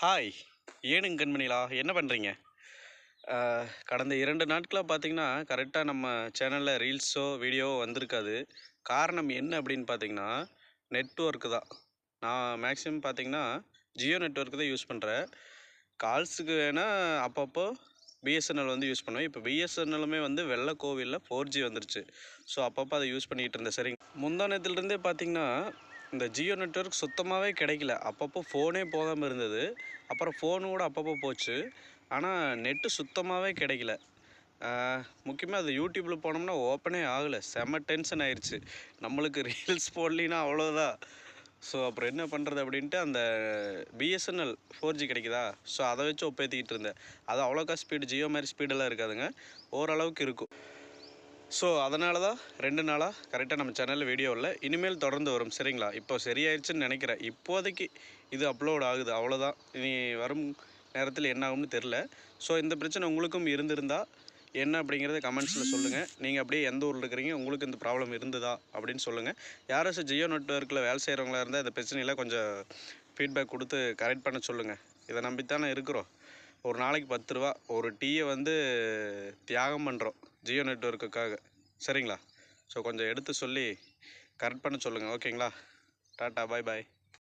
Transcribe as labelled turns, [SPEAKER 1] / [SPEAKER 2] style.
[SPEAKER 1] Hi! ஏனுங்க கண்மணிகளா, என்ன பண்ணுறீங்க? கடந்த 2 நாட்களா பார்த்தீங்கன்னா, கரெக்ட்டா நம்ம சேனல்ல ரீல்ஸோ, வீடியோவோ வந்திருக்காது. காரணம் என்ன அப்படின்னு பார்த்தீங்கன்னா, நெட்வொர்க்கு தான். நான் மேக்ஸிமம் பார்த்தீங்கன்னா, ஜியோ நெட்வொர்க் தான் யூஸ் பண்ணுறேன். கால்ஸுக்கு வேணா அப்பப்போ பிஎஸ்என்எல் வந்து யூஸ் பண்ணுவேன். இப்போ பிஎஸ்என்எல்லுமே வந்து வெள்ள கோவில்ல 4G வந்துருச்சு. ஸோ, அப்பப்போ அதை யூஸ் பண்ணிகிட்டு இருந்தேன். சரிங்க. முந்தா நேத்துலருந்தே பார்த்தீங்கன்னா, இந்த ஜியோ நெட்வொர்க் சுத்தமாவே கிடைக்கல. அப்பப்போ ஃபோனே போகாம இருந்தது. அப்புறம் ஃபோனு கூட அப்பப்போ போச்சு. ஆனா நெட்டு சுத்தமாவே கிடைக்கல. முக்கியமா அது யூடியூப்ல போனோம்னா ஓப்பனே ஆகல. செம்ம டென்ஷன் ஆயிருச்சு. நம்மளுக்கு ரீல்ஸ் போடலினா அவ்வளோதான். ஸோ அப்புறம் என்ன பண்ணுறது அப்படின்ட்டு அந்த பிஎஸ்என்எல் 4G கிடைக்குதா? ஸோ அதை வச்சு ஒப்பேத்திக்கிட்டு இருந்தேன். அது அவ்வளோக்கா ஸ்பீடு ஜியோ மாதிரி ஸ்பீடெல்லாம் இருக்காதுங்க. ஓரளவுக்கு இருக்கும். ஸோ அதனால தான் 2 நாளாக கரெக்டாக நம்ம சேனலில் வீடியோ இல்லை. இனிமேல் தொடர்ந்து வரும். சரிங்களா? இப்போ சரியாயிருச்சுன்னு நினைக்கிறேன். இப்போதைக்கு இது அப்லோட் ஆகுது. அவ்வளோதான். இனி வரும் நேரத்தில் என்ன ஆகும்னு தெரில. ஸோ இந்த பிரச்சனை உங்களுக்கும் இருந்திருந்தா என்ன அப்படிங்கிறத கமெண்ட்ஸில் சொல்லுங்கள். நீங்கள் அப்படியே எந்த ஊரில் இருக்கிறீங்க, உங்களுக்கு இந்த ப்ராப்ளம் இருந்ததா அப்படின்னு சொல்லுங்கள். யாராச்சும் ஜியோ நெட்வொர்க்கில் வேலை செய்கிறவங்களா இருந்தால் இந்த பிரச்சனையெல்லாம் கொஞ்சம் ஃபீட்பேக் கொடுத்து கரெக்ட் பண்ண சொல்லுங்கள். இதை நம்பித்தானே இருக்கிறோம். ஒரு நாளைக்கு 10 ரூபா ஒரு டீயை வந்து தியாகம் பண்ணுறோம் ஜியோ நெட்வொர்க்குக்காக. சரிங்களா? ஸோ கொஞ்சம் எடுத்து சொல்லி கரெக்ட் பண்ண சொல்லுங்கள். ஓகேங்களா? டாட்டா, பாய் பாய்.